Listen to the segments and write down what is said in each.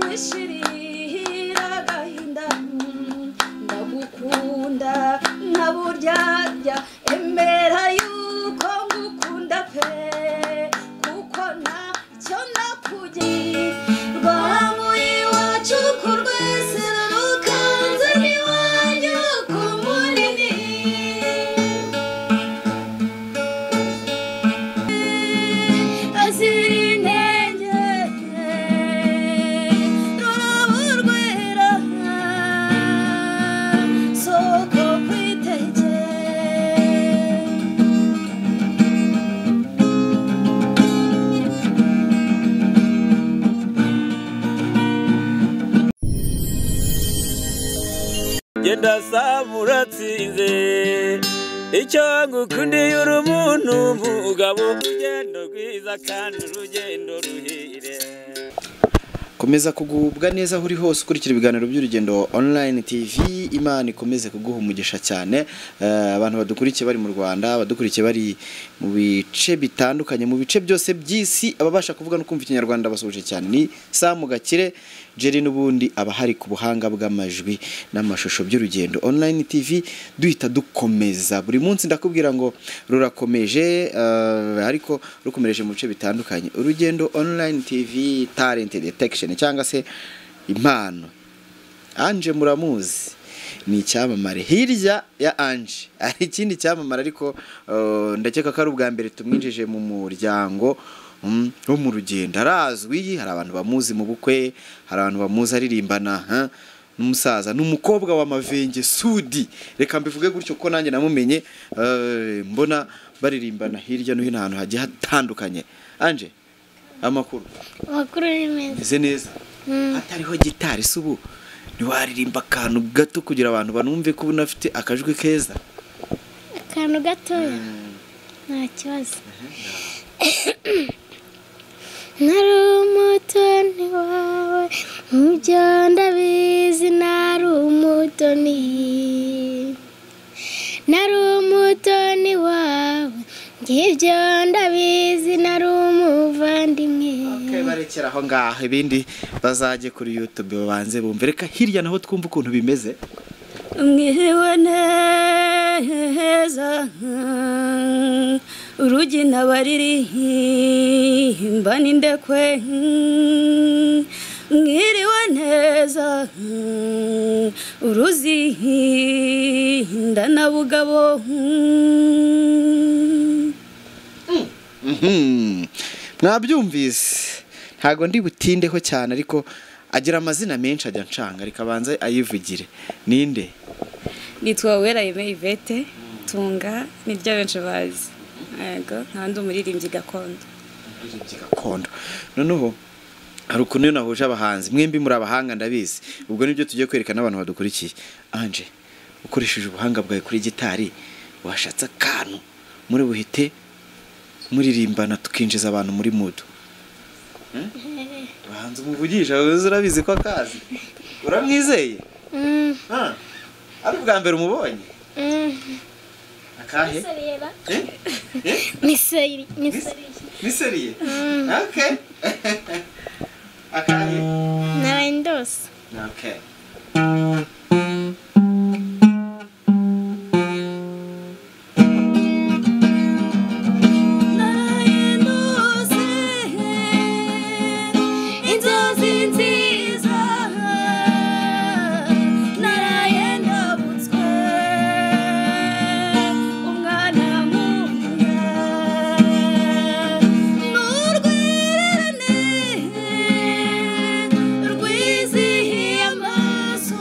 wishirira agahinda ndagukunda nkaburyarya emera yuko ngukunda pe kuko ntacyo nakugirwa mu iwacu ku rwesero rukanze n'iwanyu ku munini azira intenge rurabo rwera soko kwitege genda samuratsinze icyo ngukundiye uri umuntu mugabo urugendo rwiza kandi urugendo ruhire komeza kugubwa neza uri hose ukurikira ibiganiro by'urugendo online TV. Imana ikomeze kuguha umugisha cyane. Abantu badukurikiye bari mu Rwanda, badukurikiye bari mu bice bitandukanye, mu bice byose by'isi, ababasha kuvuga no kumva ikinyarwanda basuje cyane. Ni Samu Gakire Jerry n'ubundi abahari ku buhanga bw'amajwi n'amashusho by'urugendo online TV. Duhita dukomeza buri munsi, ndakubwira ngo rurakomeje, ariko rukomereje mu bice bitandukanye. Urugendo online TV talent detection cyangwa se impano. Ange muramuzi, ni icyamamare. Hirya ya Ange ari ikindi cyamamare, ariko ndakeka ko ari ubwambere tumwinjije mu muryango wo mu rugendo. Arazwi, hari abantu bamuzi mu bukwe, hari abantu bamuzi aririmbana n'umusaza n'umukobwa wa Mavenge Sudi. Reka mbivuge gutyo ko nanjye namumenye, mbona baririmbana hirya no hino ahantu hagiye hatandukanye. Ange, amakuru meze neza. Hatariho gitari subu ntiwaririmba akantu gato kugira abantu banumve ko unafite akajwi keza? akantu gatoya nta kibazo. Nari umutoni wawe mubyo ndabizi, nari umutoni wawe ngibyo ndabizi, nari umuvandimwe. Okay, barekera aho ngaho, ibindi bazajye kuri YouTube babanze bumve. Reka hirya naho twumva ukuntu bimeze. mwiriwe neza urugi nabaririmba n'indekwe, mwiriwe neza uruzinda na bugabo. Mwabyumvise, ntago ndi butindeho cyane, ariko agira amazina menshi ajya ncanga. Reka banze ayivugire. Ninde? Nitwa Wera Yvette Tunga, niryo benshi bazi. Yego, nkandi umuririmbyi gakondo. Noneho hari ukuntu nahuje abahanzi, mwembi muri abahanga ndabizi. Ubwo nibyo tugiye kwerekana abantu badukurikiye. Ange, ukoresheje ubuhanga bwawe kuri gitari, washatse akantu muri buhite muririmbana tukinjiza abantu muri mood. Bahanze umuvugisha, urabizi ko akazi. Uramwizeye? Ari ubwambere umubonye? Akahe? Miseriye. Okay. Akahe? Narendos. Okay. Rwizihiye amaso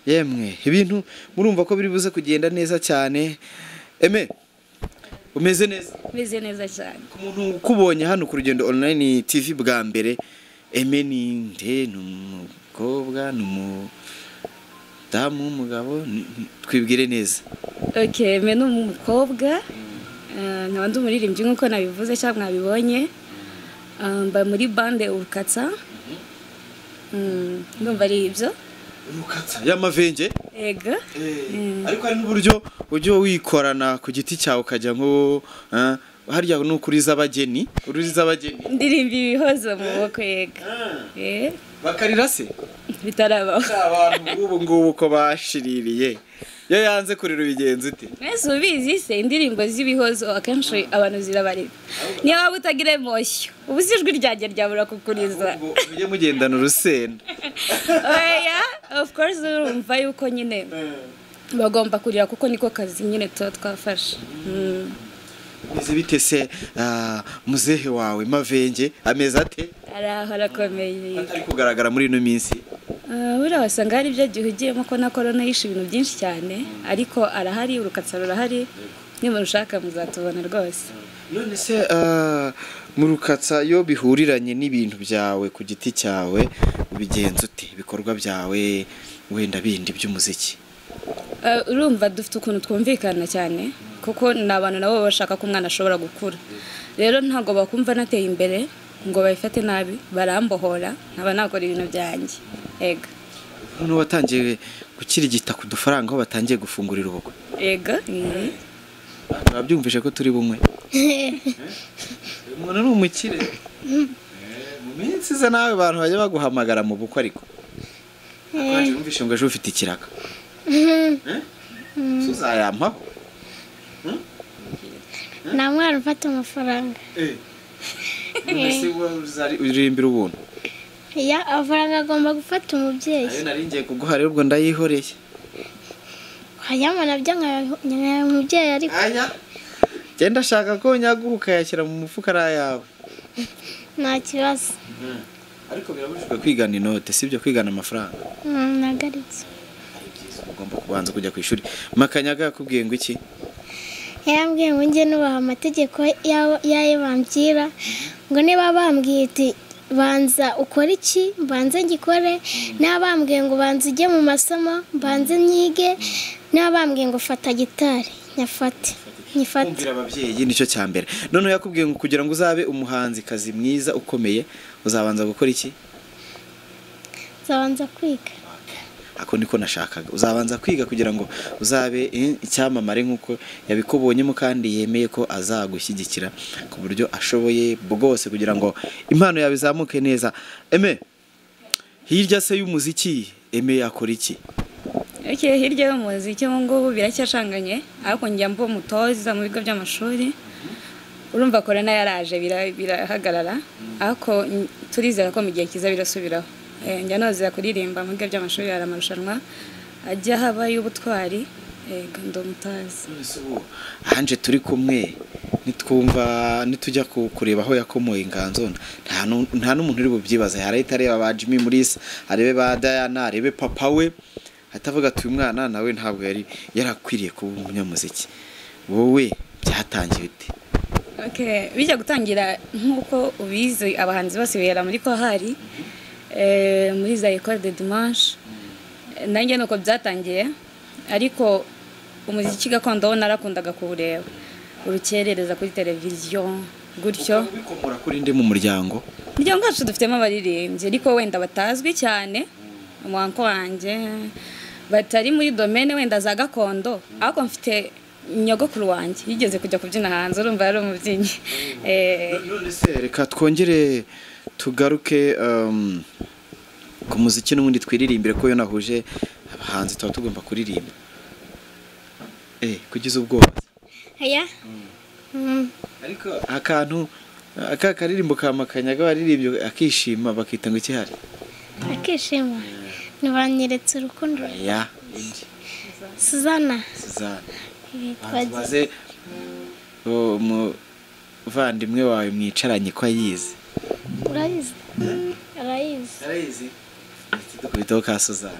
yemwe ibintu murumva ko biri buze kugenda neza cyane. Eme umeze neza? Meze neza cyane. Ku muntu ukubonye hano ku Rugendo Online TV bwa mbere, Eme ni nde? N'umukobwa, n'umudamu, umugabo? Twibwire neza. Okay, Eme ni umukobwa, nkaba ndi umuririmbyi nk'uko nabivuze cyangwa mwabibonye. Mba muri bande ukatsa. Ndumva ari ibyo. Ukatsa ya Mavenge? Ego. Ariko hari n'uburyo ujyo wikorana ku giti cyawe ukajya nko harya n'ukuriza abageni, ururiza abageni. Ndirimba ibihozo mu boko yego. Bakarira se? Bitarabaho. Abantu ubu ngubu ko bashiririye. Yo yanze kurira ubigenza ute? Mwese ubizi se indirimbo z'ibihozo akenshi abantu zirabarira. Niyo waba utagira emotion, ubu ijwi ryanjye ryabura kukuriza. Mujye mugendana urusenda. Oya, of course urumva yuko nyine bagomba kurira kuko niko kazi nyine twafashe. Bize bite se muzehe wawe Mavenge ameze ate? Arakomeye. Atari kugaragara muri ino minsi. Buriya wasanga hari ibyo gihugiyemo ko na corona yishe ibintu byinshi cyane, ariko arahari, urukatsa rurahari, niba rushaka muzatubona rwose. None se mu rukatsa yo bihuriranye n'ibintu byawe ku giti cyawe ubigenza ute? Ibikorwa byawe wenda bindi by'umuziki. Urumva dufite ukuntu twumvikana cyane kuko n'abantu nabo bashaka ko umwana ashobora gukura. Rero ntago bakumva nateye imbere ngo bayifate nabi, barambohora nkaba nakora ibintu byanjye. Ego. None watangiye gukirigita ku dufaranga aho batangiye gufungurira ubukwe. Ego. Babyumvishe ko turi bumwe. Umuntu ni umukire. Mu minsi ze nawe abantu bajya baguhamagara mu bukwe ariko. Kwaje umvishe ngo ejo ufite ikiraka. Suzayampaho. nta mwana ufata amafaranga. Mbese uririmbira ubuntu. Ya amafaranga agomba gufata umubyeyi. Ayo naringiye kuguha rero ubwo ndayihoreye. Hayama nabyo nka umubyeyi ariko. Aya. Genda shaka ko nyaguka yashyira mu mufuka ara yawe. Nta kibazo. Ariko birabujijwe kwigana inote, sibyo kwigana amafaranga. Nagaritse. Ugomba kubanza kujya ku ishuri. Makanyaga yakubwiye ngo iki? Yambwiye ngo njye nubaha amategeko yaye bambwira ngo niba bambwiye ati banza ukora iki banze ngikore, nabambwiye ngo banza ujye mu masomo banze nyige, nabambwiye ngo fata gitari nyafate. Kumvira ababyeyi nicyo cyambere. None yakubwiye ngo kugira ngo uzabe umuhanzi kazi mwiza ukomeye uzabanza gukora iki? Uzabanza kwiga. Ako niko nashakaga. Uzabanza kwiga kugira ngo uzabe icyamamare nkuko yabikubonyemo kandi yemeye ko azagushyigikira ku buryo ashoboye bwose kugira ngo impano yawe izamuke neza. Eme hirya se y'umuziki Eme yakora iki? Hirya y'umuziki ngo biracyashanganye, ariko njya mbo mutoza mu bigo by'amashuri. Urumva corona yaraje birahagarara, ariko turizera ko mu gihe kiza birasubiraho. Njya nozera kuririmba mu bigo by'amashuri hari amarushanwa ajya haba y'ubutwari. Ndo mutazi. Ange turi kumwe nitujya kureba aho yakomoye inganzo nta n'umuntu uri bubyibaza. Harahita areba ba Jimmy Mulisa, arebe ba Diana, arebe papa we, atavuga ati uyu mwana nawe ntabwo yari yarakwiriye kuba umunyamuziki. Wowe byatangiye bite? Bijya gutangira nk'uko ubizi abahanzi bose bera muri ko hari muri za école de dimanche. Nanjye nuko byatangiye, ariko umuziki gakondo narakundaga kuwureba urukerereza kuri televiziyo gutyo. Bikomora kuri ndi mu muryango wacu dufitemo abaririmbyi ariko wenda batazwi cyane. Umwanko wanjye batari muri domaine wenda za gakondo, ariko mfite nyogokuru wanjye yigeze kujya kubyina hanze, urumva yari umubyinnyi. None se reka twongere tugaruke ku muziki n'ubundi twiririmbire ko yo nahuje abahanzi tuba tugomba kuririmba. Kugize ubwoba. Aya. Ariko akantu akaririmbo ka Makanyaga baririmbye akishima bakita ngo ikihari. Akishima. Nibanyeretse urukundo. Ya. Suzana. Twagize umuvandimwe wawe mwicaranye ko ayizi. Arayizi. Dukubitaho ka Suzana.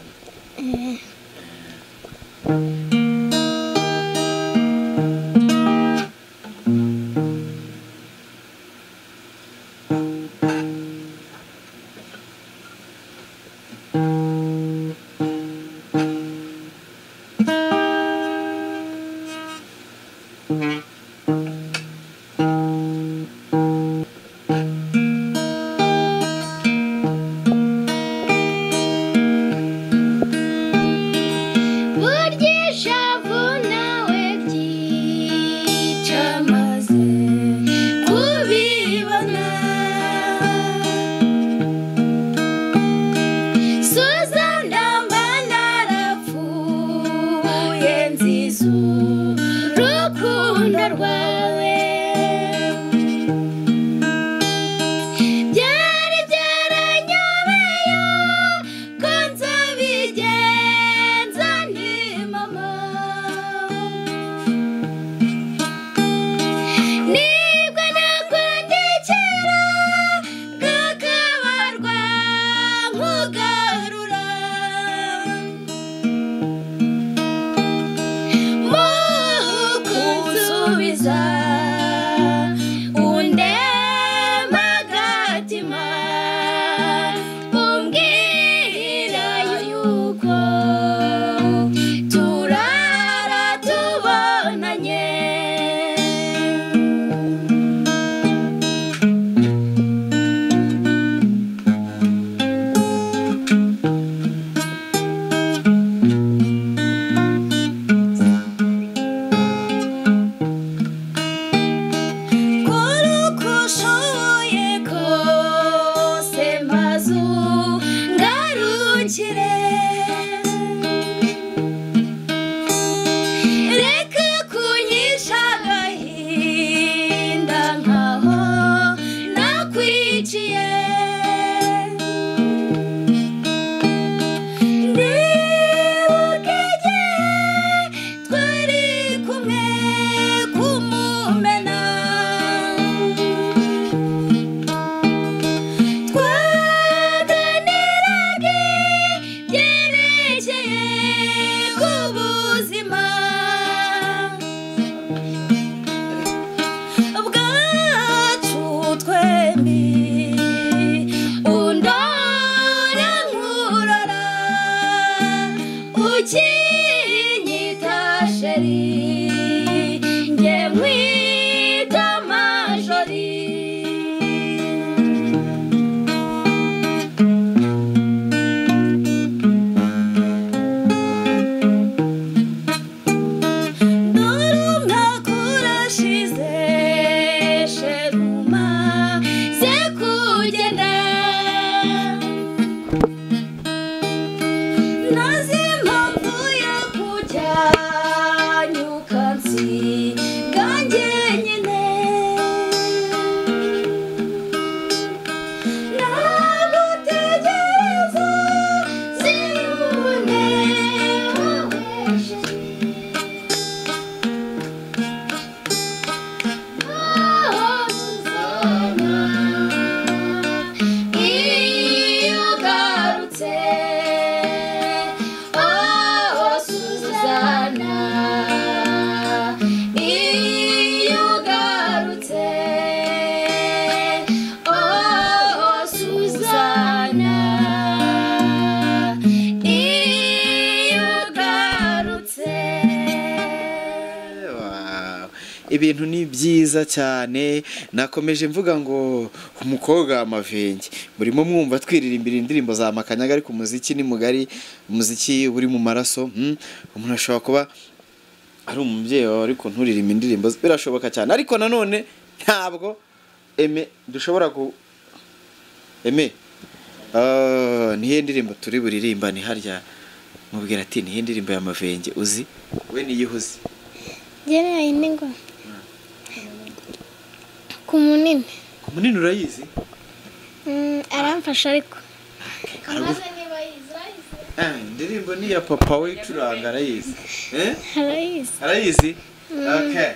ibintu ni byiza cyane. Nakomeje mvuga ngo umukobwa Mavenge murimo mwumva twiririmbira indirimbo za makanyaga, ariko umuziki ni mugari, umuziki uri mu maraso. Umuntu ashobora kuba ari umubyeyi wawe ariko nturirimba indirimbo, birashoboka cyane. Ariko nanone ntabwo dushobora ku nihe ndirimbo turi buririmba ni harya mubwira ati nihe ndirimbo ya Mavenge uzi we niyihuze Jere ayinengo kumunini urayizi? Aramfasha ariko amaze niba yizi indirimbo ni ya papa we curanga arayizi. Arayizi? Okay.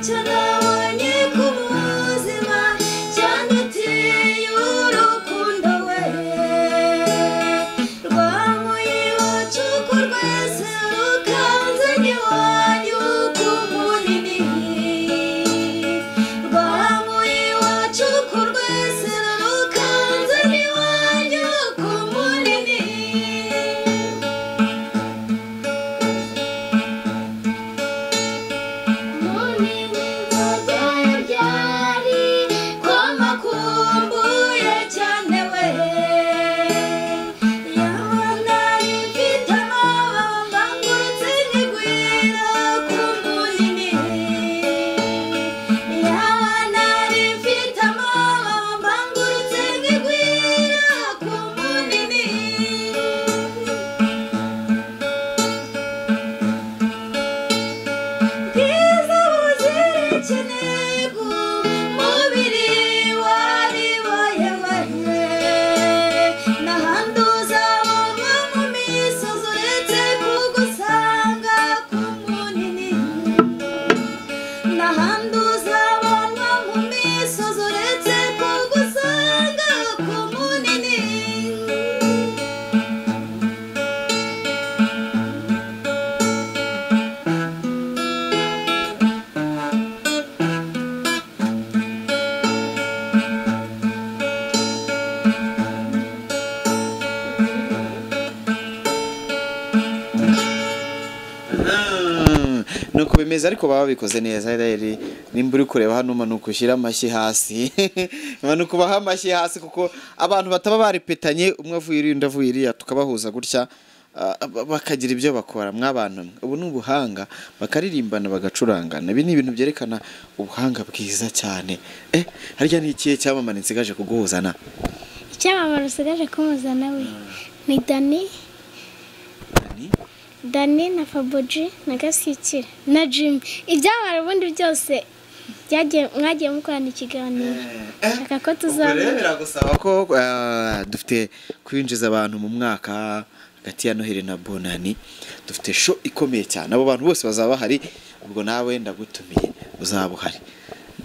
ntacyo nabonye ku buzima cyandutiye urukundo we rwamuye iwacu ku rwese rukanze n'iwanyu ku munini rwamuye iwacu ku rwese rukanze n'iwanyu ku munini munini nzajyayo ryari ko makumbuye cyane we yaba nari mfite amababa ngurutse nkigwira ku munini yaba nari mfite amababa ngurutse nkigwira ku munini bwiza buzira ikinigo mubiri waribaye waye n'ahandi uzabonwa mu misozi uretse kugusanga ku munini n'ahandi uzabonwa mu misozi uretse kugusanga ku munini nuko bimeze ariko baba bikoze neza rero nimba uri kureba hano manuka ushyira amashyi hasi manuka ubaha amashyi hasi kuko abantu bataba baripetanye umwe avuye iriya undi avuye iriya tukabahuza gutya bakagira ibyo bakora mw'abantu ubu ni ubuhanga bakaririmbana bagacurangana ibi ni ibintu byerekana ubuhanga bwiza cyane harya ni ikihe cyamamare nsigaje kuguhuzana icyamamare usigaje kumuzana we ni Dani na Faboji na Gashyikira na Jimmy ibyamamare ubundi byose mwagiye mukorana ikiganiro shaka ko tuzabona biragusaba ko dufite kwinjiza abantu mu mwaka hagati ya Noheli na Bonani dufite show ikomeye cyane abo bantu bose bazaba bahari ubwo nawe ndagutumiye uzaba uhari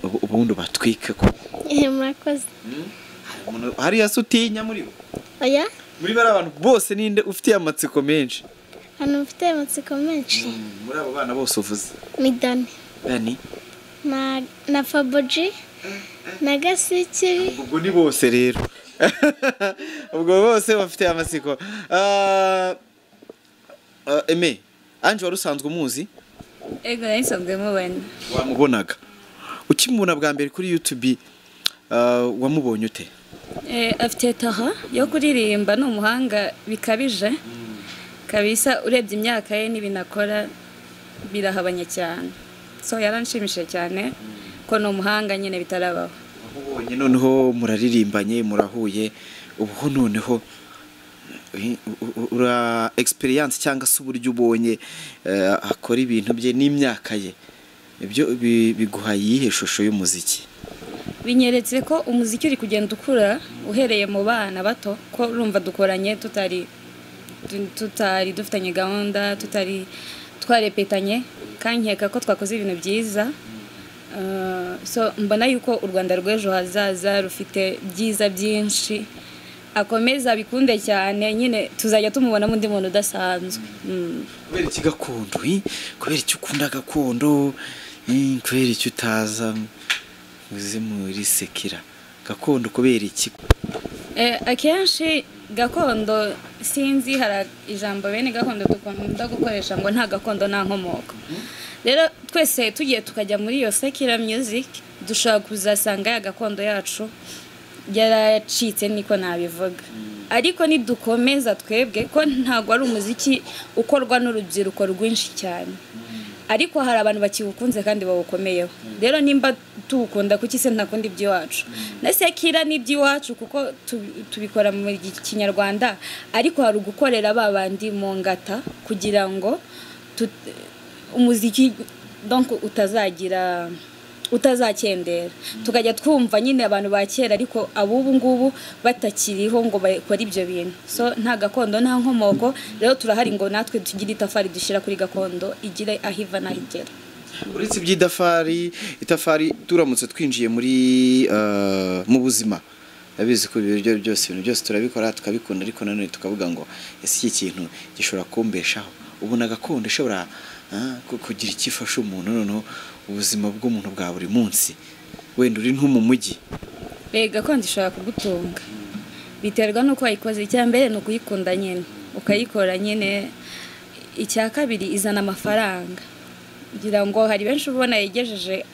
ubundi batwike ko murakoze hari yasutinya muri bo oya muri bari abantu bose ninde ufitiye amatsiko menshi hano mfite amatsiko menshi muri abo bana bose uvuze ni Dani na Faboji na Gashyikira ubwo ni bose rero ubwo bose bafite amatsiko Eme Ange wari usanzwe umuzi ego narisanzwe mubona wamubonaga ukimubona bwa mbere kuri YouTube wamubonye ute afite taha yo kuririmba ni umuhanga bikabije kabisa urebye imyaka ye n'ibinakora birahabanye cyane so yaranshimishije cyane ko ni umuhanga nyine bitarabaho ubonye noneho muraririmbanye murahuye ubu noneho ura experience cyangwa se uburyo ubonye akora ibintu bye n'imyaka ye ibyo biguha yihe shusho y'umuziki binyeretse ko umuziki uri kugenda ukura uhereye mu bana bato ko urumva dukoranye tutari dufitanye gahunda tutari twarepetanye kankeka ko twakoze ibintu byiza so mbona yuko u Rwanda rw'ejo hazaza rufite byiza byinshi akomeza bikunde cyane nyine tuzajya tumubona mu ndi muntu udasanzwe kubera iki gakondo kubera icyo ukunda gakondo kubera icyo utaza uzi muri sekira gakondo kubera iki akenshi gakondo sinzi hari ijambo bene gakondo dukunda gukoresha ngo nta gakondo nta nkomoko rero twese tugiye tukajya muri iyo sekira music dushobora kuzasanga ya gakondo yacu yaracitse niko nabivuga ariko nidukomeza twebwe ko ntago ari umuziki ukorwa n'urubyiruko rwinshi cyane ariko hari abantu bakiwukunze kandi bawukomeyeho rero nimba tuwukunda kuki se ntakundi iby'iwacu na sekira n'iby'iwacu kuko tubikora mu kinyarwanda ariko hari ugukorera babandi mu ngata kugira ngo umuziki donc utazakendera tukajya twumva nyine abantu ba kera ariko abubu ngubu batakiriho ngo bakora ibyo bintu so nta gakondo nta nkomoko rero turahari ngo natwe tugire itafari dushyira kuri gakondo igire ahiva n'ahigera uretse itafari turamutse twinjiye muri mu buzima abizi ko ibyo byose ibintu byose turabikora tukabikunda ariko nanone tukavuga ngo ese iki kintu gishobora kumbeshaho ubona gakondo ishobora kugira ikifasha umuntu noneho ubuzima bw'umuntu bwa buri munsi wenda uri nko mu mujyi gakondo ishobora kugutunga biterwa nuko wayikoze. Icyambere ni ukuyikunda nyine ukayikora nyine. Icya kabiri izana amafaranga kugira ngo hari benshi ubona yegejeje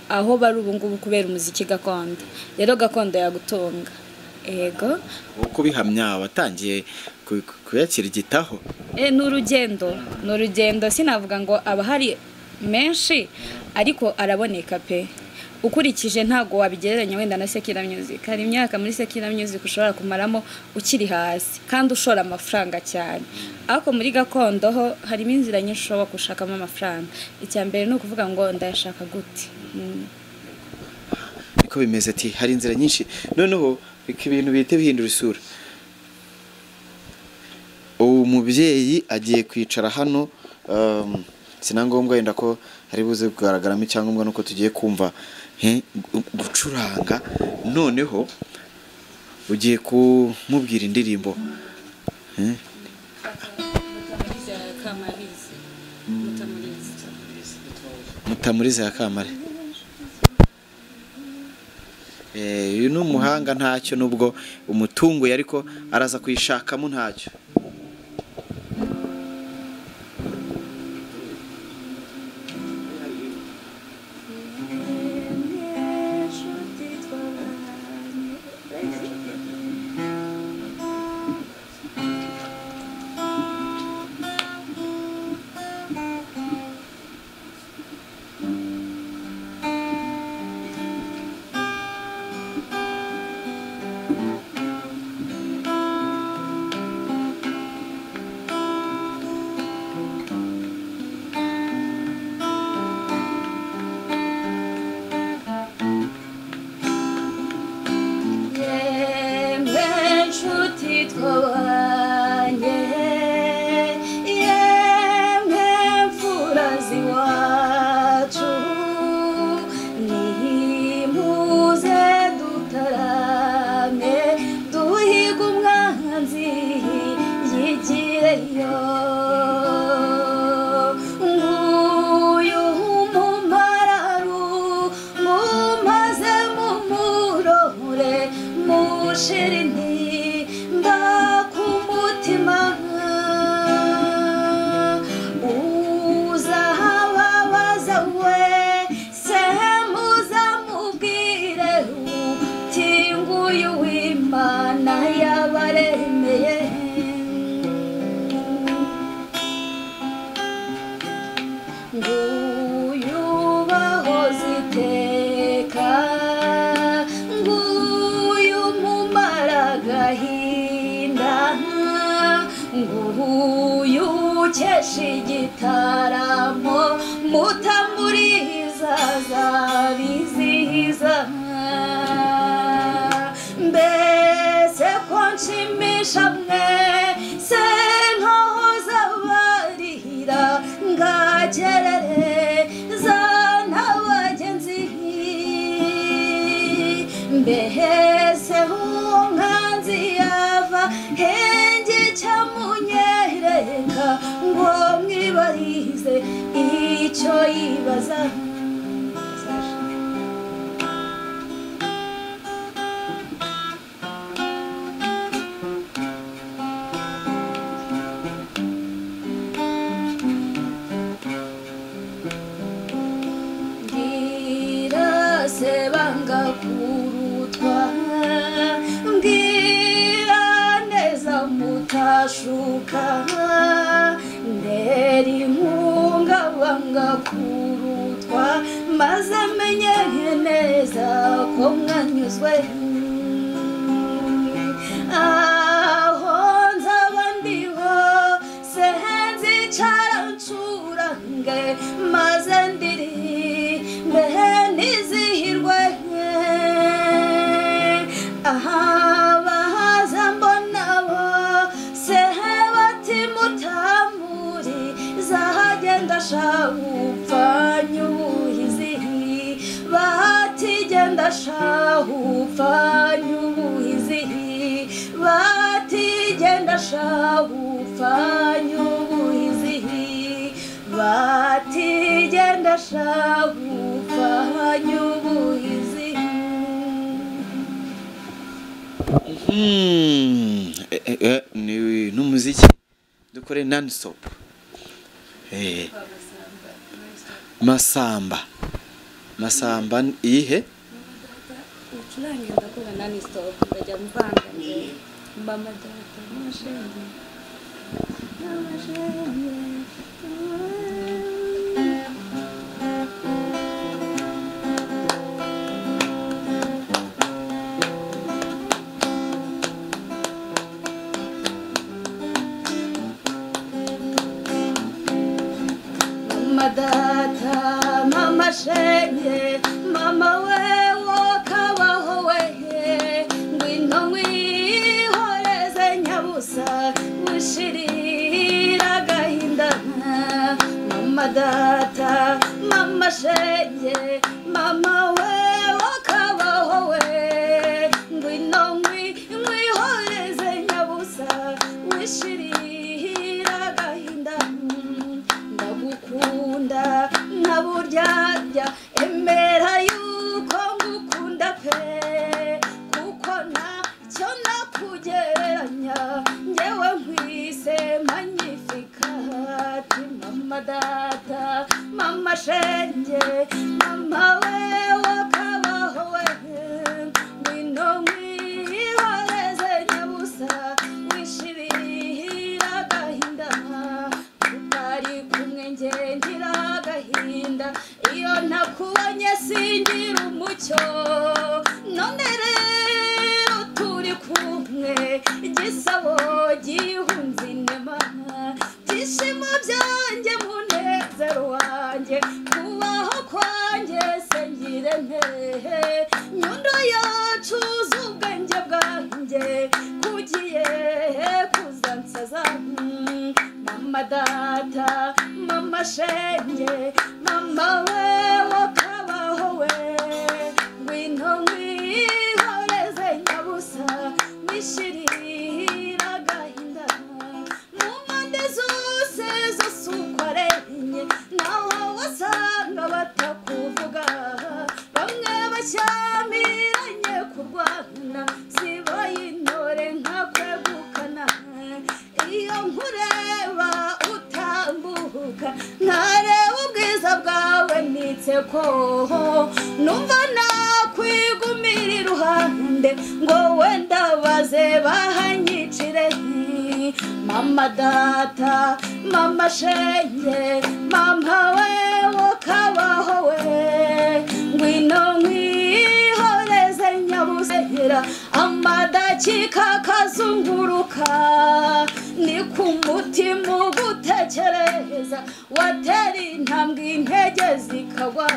aho bari ubu ngubu kubera umuziki gakondo. Rero gakondo yagutunga ego uko bihamya watangiye kuyakirigitaho. Ni urugendo sinavuga ngo aba hari menshi ariko araboneka pe. Ukurikije ntago wabigereranya wenda na Sekira Music. Hari imyaka muri Sekira Music ushobora kumaramo ukiri hasi kandi ushora amafaranga cyane. Ariko muri gakondo ho hari inzira nyinshi ushobora gushakamo amafaranga. Icyambere ni ukuvuga ngo ndayashaka gute. Niko bimeze ati hari inzira nyinshi noneho ibintu bihite bihindura isura. Umubyeyi agiye kwicara hano sinangombwa yenda ko hari buze kugaragaramo icyangombwa nuko tugiye kumva gucuranga noneho ugiye kumubwira indirimbo mutamuriza ya Kamare. Uyu ni umuhanga ntacyo nubwo umutungo ariko araza kuyishakamo ntacyo. Gitaramo mutamuriza zabizihiza mbese konshimisha mwe se nkaho zabarira ngagerere zana bagenzi mbese umwanzi yava henge cyamunyereka ngo mwibarize icyo yibaza. Mbwira se banga kurutwa mbwira neza mutashuka nderi inkunga banga kurutwa maze menye neza ko mwanyuzwe aho nzaba ndiho senzi carancurange maze ndirimbe nizihirwe aha bahaza mbonabo sehe bati mutamuri zahagenda genda shahupfanya ubuhizi bati genda shahupfanya ubuhizi bati genda shahupfanya ubuhizi bati genda shahupfanya ubuhizi. Ni n'umuziki dukore non stop. Masamba iyihe ucurange ndakora nani stop ndajya muvanga mbama data n'amashenge data mama shenge mama wewe kabaho wehe ngwino mwihoreze nyabusa wishirira agahinda. Mama data mama shenge mama wewe kabaho wehe ngwino mwihoreze nyabusa wishirira agahinda. Ndagukunda ntaburyarya emera yuko ngukunda pe kuko ntacyo nakugereranya njyewe nkwise magnificat. Mama data mama shenge mama wewe kabaho wehe ngwino mwihoreze nyabusa wishirira agahinda. Utari kumwe nge ngira agahinda iyo nakubonye singira umucyo. None rero turi kumwe igisabo gihunze inema byishimo byanjye munezero wanjye kubaho kwanjye sengire ntehe nyundo yacu z'ubwenge bwanjye kugiye kuzansaza. Mama data mama shenge mama wewe kabaho we ngwino mwihoreze nyabusa wishirira agahinda. Mu mpande zose zose uko arenye naho wasanga batakuvuga bamwe bashyamiranye kurwana sibayintore nkakwegukana. Iyo nkureba utambuka nkareba ubwiza bwawe nitseko numva nakwigumira iruhande ngo wenda baze bahanyicire. Mama data mama shenge mama wewe kabaho we ngwino mwihoreze nyabusehera amadakika kazunguruka ni ku mutima ugutekereza watera intambwe intege zikagwa.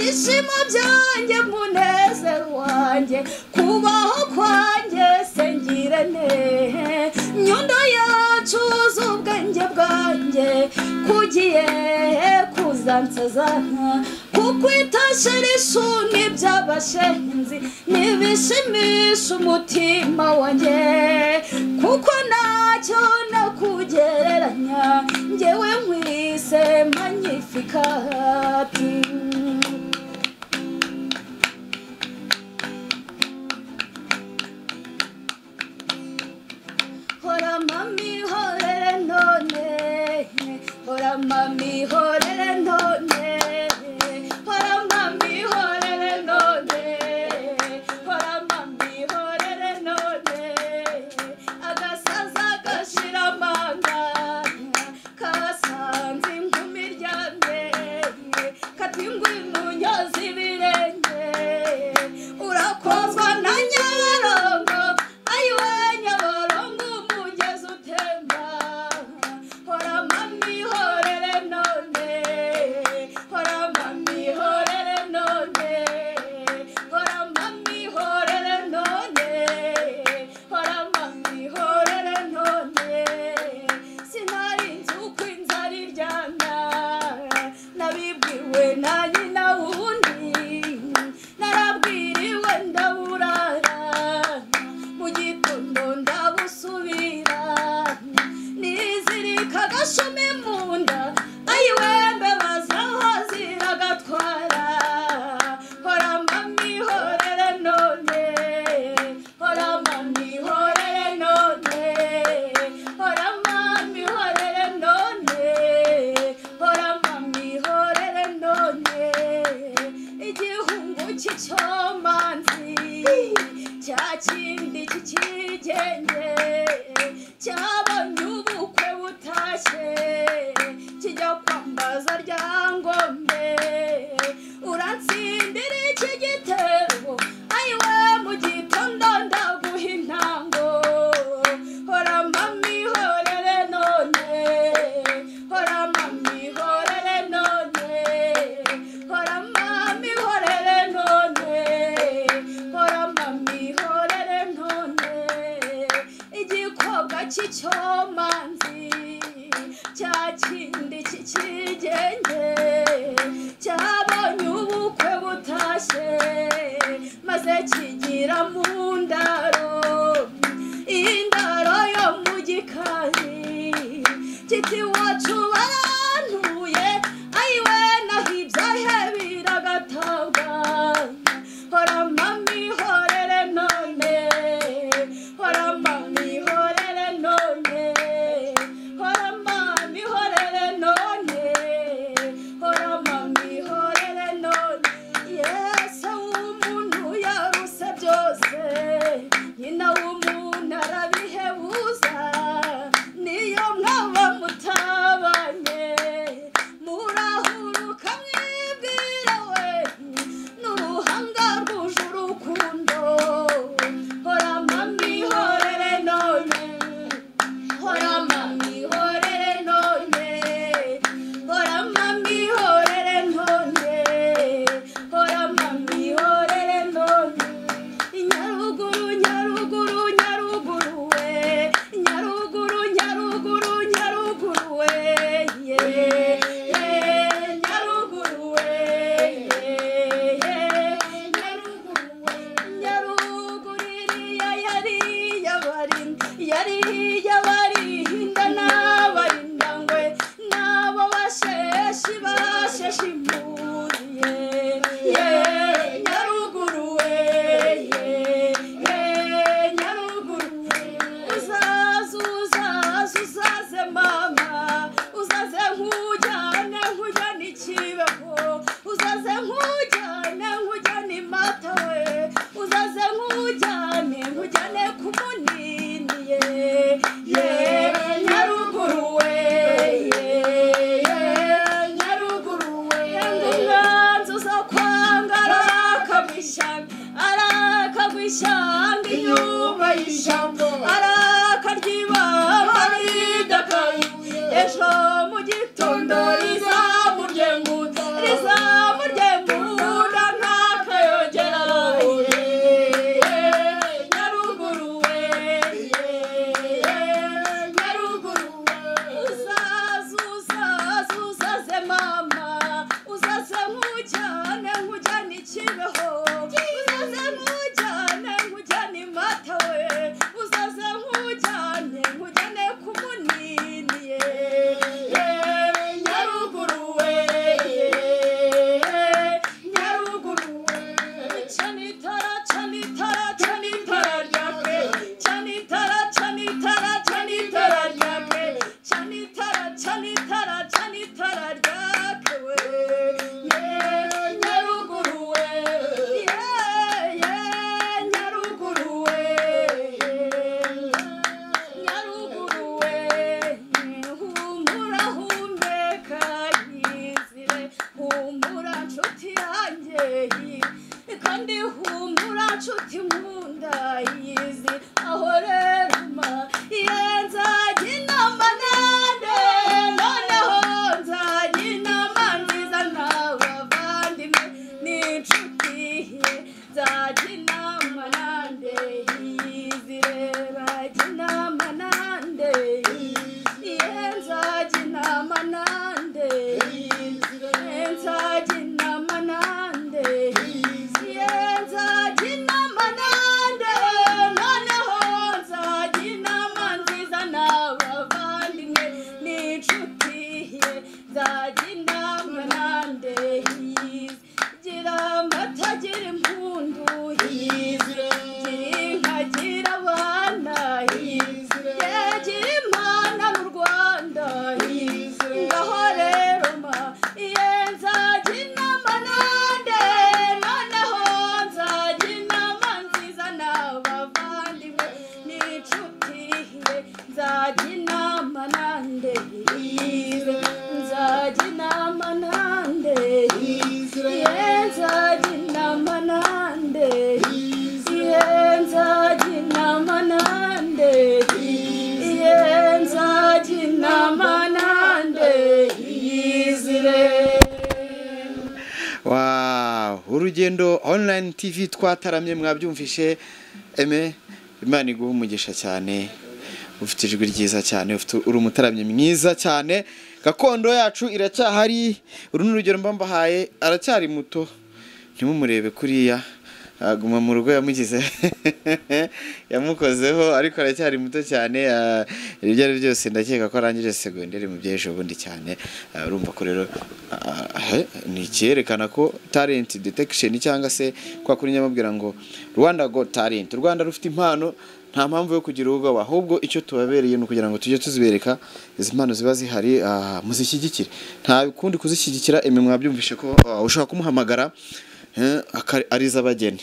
Ishimo byanjye munezero wanjye kubaho kwanjye sengire nehe nyundo yacu z'ubwenge bwanjye kugiye kuzansaza. Kukwitashira ishuni by'abashenzi nibishimisha umutima wanjye kuko ntacyo nakugereranya njyewe nkwise magnificat. Hora mami horere none hora mami horere none hora mami horere none hora mami horere none agasaza gashira amanga kasanze inkumi ryamye katingwa imunyozi ibirenge urakozwa na nyabarongo ayiwe nyabarongo umugezi utemba. Hora mami horere none isaza rya ngombe uratsindira iki gitero ayiwe mu gitondo ndaguha intango hora mami horere none hora mami horere none hora mami horere none hora mami horere none igikobwa cy'icyomanzi cya kindi cy'ikigenge cyabonye ubukwe butashye maze kigira mu ndaro indaro yo mu gikari kiti wacu barantuye ayiwe naho ibyahe biragatabwa hora mami horere none hora mami horere none hora mami horere none hora mami horere none yese umuntu yaruse byose nyina w'umuntu arabihebuza niyo mwaba mutabanye murahuruka mwibwira we n'uruhanga rwuje urukundo hora mami horere none hora mami horere none hora mami horere none hora mami horere none nyaruguru nyaruguru nyaruguru we nyaruguru nyaruguru nyaruguru we nyaruguru we nyaruguru we nyaruguru iriya yari yabarinda n'abarindangwe n'abo basheshi basheshi impuye nyaruguru we nyaruguru we uzaze mama uzaze nkujyane ikibeho uzaze nkujyane imata we uzaze nkujyane ku munini nyaruguru we nyaruguru we umwanzi uza kwanga arakagwishyanga inyuma y'ishyamba arakaryibanga ridakayuye ejo mu gitondo rizamurye munda ntakayogera nyaruguru we nyaruguru we uzaze mama uzaze nkujyane ikibeho uzaze nkujyane imata we uzaze nkujyane ku munini nyaruguru we nyaruguru we canitara ryake canitara ryake canitara ryake we nyaruguru we nyaruguru we nyaruguru we humura humeka yizire humura nshuti yanjye kandi humura nshuti nkunda yizi aho rero ma nzajya inama nande noneho nzajya inama nziza n'abavandimwe n'inshuti nzajya inama nande yizire bajya inama nande nzajya inama nande nzajya inama nande nzajya inama nande noneho nzajya inama nziza n'abavandimwe n'inshuti nzajya inama nande gira amata gira impundu gira inka gira abana gira Impano n'u Rwanda ngaho rero ma nzajya inama nande noneho nzajya inama nziza n'abavandimwe n'inshuti nzajya inama nande nzajya inama Wow, urugendo online TV twataramye mwabyumvishe Imana iguha umugisha cyane ufite ijwi ryiza cyane uri umutaramye mwiza cyane gakondo yacu iracyahari uru n'urugero mbambahaye aracyari muto ntimumurebe kuriya aguma mu rugo yamugize yamukozeho ariko aracyari muto cyane ibyo ari byose ndakeka ko arangije segonderi mu byejo bundi cyane urumva ko rero ni cyerekana ko talent detection cyangwa se kwa kuri nyamabwira ngo Rwanda got talent Rwanda rufite impano nta mpamvu yo kugira ubwoba ahubwo icyo tubabereye no kugira ngo tujye tuzibereka izi mpano ziba zihari muzishyigikire nta kundi kuzishyigikira mwabyumvishe ko ushaka kumuhamagara ariza abageni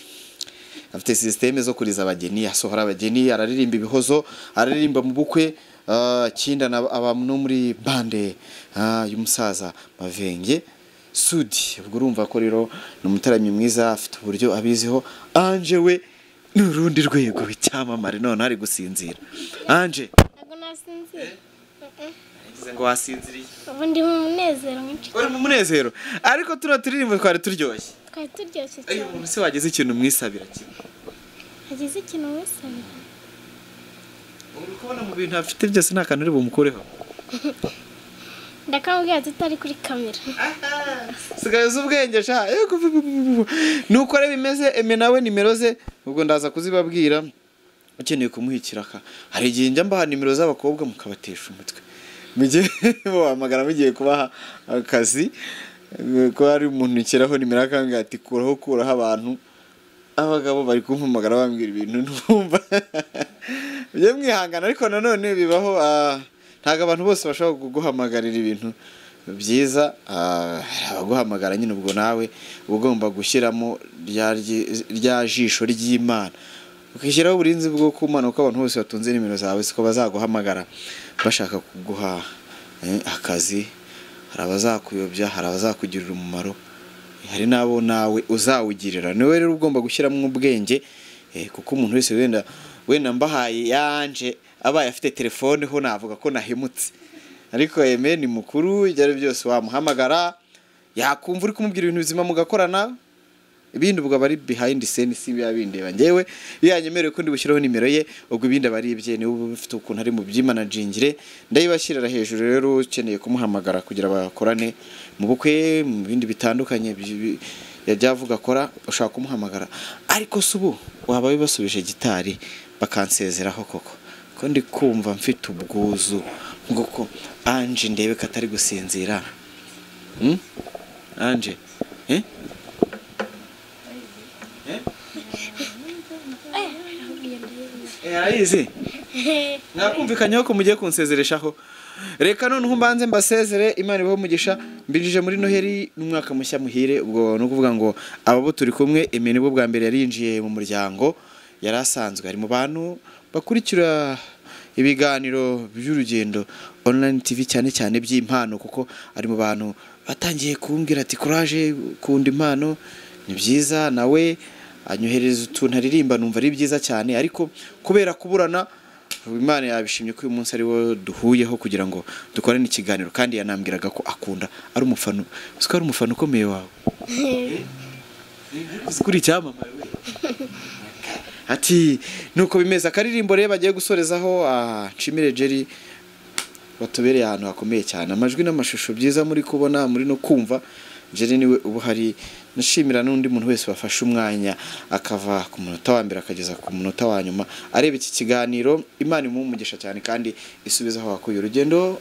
afite systeme zo kuriza abageni asohora abageni araririmba ibihozo araririmba mu bukwe kinda no muri bande y'umusaza Mavenge Sudi ubwo urumva ko rero n'umutaramyi mwiza afite uburyo abiziho Ange we n'urundi rwego w'icyamamare none ari gusinzira Ange ntabwo nasinzira ngo wasinziriye ubundi mu munezero mwinshi uri mu munezero ariko turirimbo twari turyoshye cyane ayo umuntu se wagize ikintu mwisabira kimwe hagize ikintu mwisabira uri kubona mu bintu afite byose nta kantu uri bumukureho ndakamubwira tutari kuri kamera sigaza ubwenge sha nuko reba imeze nawe nimero ze ubwo ndaza kuzibabwira ukeneye kumuhikiraka hari igihe njya mbaha nimero z'abakobwa mukabatesha umutwe mugiye bahamagara mugiye kubaha akazi ko hari umuntu ukiraho nimero akanga ati kuraho abantu abagabo bari kumpamagara bambwira ibintu ntumva bye mwihangana ariko nanone bibaho ntago abantu bose bashaka kuguhamagarira ibintu byiza abaguhamagara nyine ubwo nawe ugomba gushyiramo rya jisho ry'Imana ukishyiraho uburinzi bwo kumana uko abantu bose batunze nimero zawe siko bazaguhamagara bashaka kuguha akazi hari abazakuyobya hari abazakugirira umumaro hari nabo nawe uzawugirira niwe rero ugomba gushyiramo ubwenge kuko umuntu wese wenda mbahaye yanje abaye afite telefone ho navuga ko nahemutse ariko ni mukuru ibyari byose wamuhamagara yakumva uri kumubwira ibintu bizima mugakorana ibindi ubwo bari behind scene si byabindeba ngewe yanyemereye ko ndi bushyiraho nimero ye ubwo ibindi bari ibye ni ufite ukuntu ari mu by'imanagingire ndayibashyirira hejuru rero ukeneye kumuhamagara kugira bakorane mu bukwe mu bindi bitandukanye yajyavuga akora ushaka kumuhamagara ariko subu waba bibasubije gitari bakansezeraho koko ko ndi kumva mfite ubwuzu nguko Ange ndebe ko atari gusinzira Ange Ayizi nakumvikanyeho ko mugiye kunsezereshaho reka none mbanze mbasezere Imana ibaho umugisha mbinjije muri Noheli n'umwaka mushya muhire ubwo no kuvuga ngo ababo turi kumwe nibwo bwa mbere yarinjiye mu muryango yarasanzwe ari mu bantu bakurikira ibiganiro by'urugendo online TV cyane cyane by'impano kuko ari mu bantu batangiye kumbwira ati courage kunda impano ni byiza nawe anyohereza utuntu aririmba numva ari byiza cyane ariko kubera kuburana Imana yabishimye ko uyu munsi ari wo duhuyeho kugira ngo dukorane ikiganiro kandi yanambwiraga ko akunda ari umufano usko ari umufano ukomeye wawe kuri cyamamare ati nuko bimeza akaririmbo rero bagiye gusorezaho Nshimire Jerry batubereye ahantu hakomeye cyane amajwi n'amashusho byiza muri kubona muri no kumva Jerry niwe ubu hari nashimira n'undi muntu wese wafashe umwanya akava ku munota wa mbere akageza ku munota wa nyuma areba iki kiganiro Imana imumugisha cyane kandi isubizaho wakuye urugendo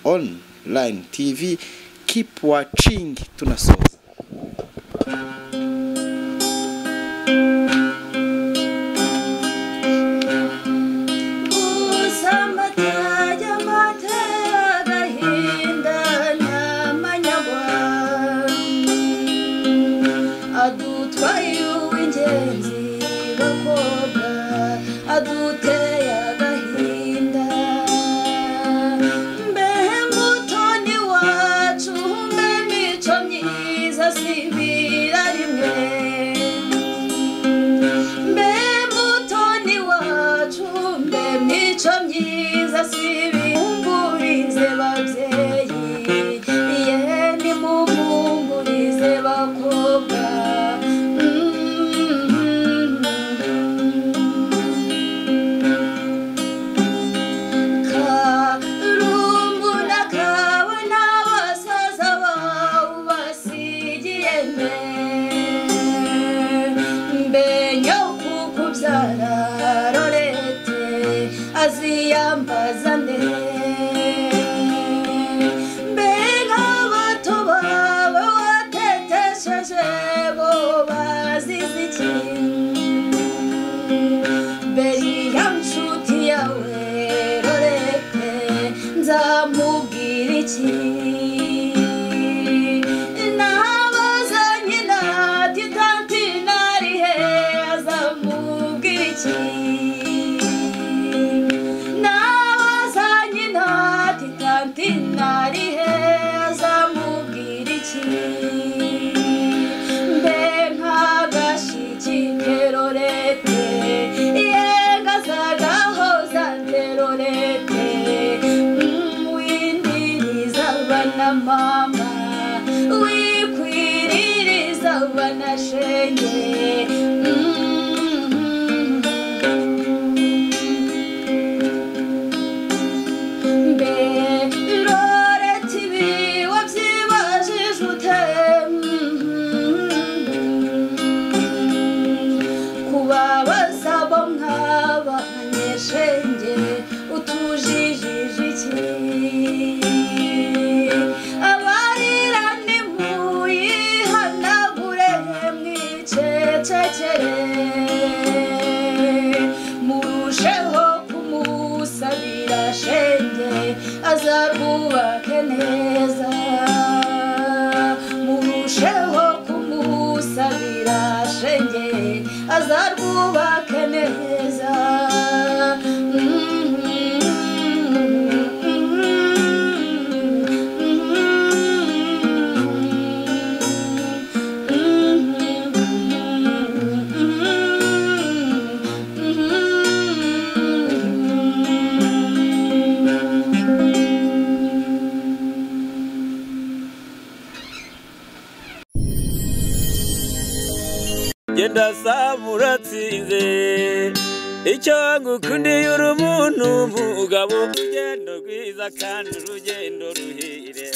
online TV keep watching tunasoza babyeyi ye ni mumumburize bakuru wikwiririza banashenge azarwubake neza murusheho kumusabira shenge azarwubake neza genda saba uratsinze icyo ngukundiye uri umuntu mugabo urugendo rwiza kandi urugendo ruhire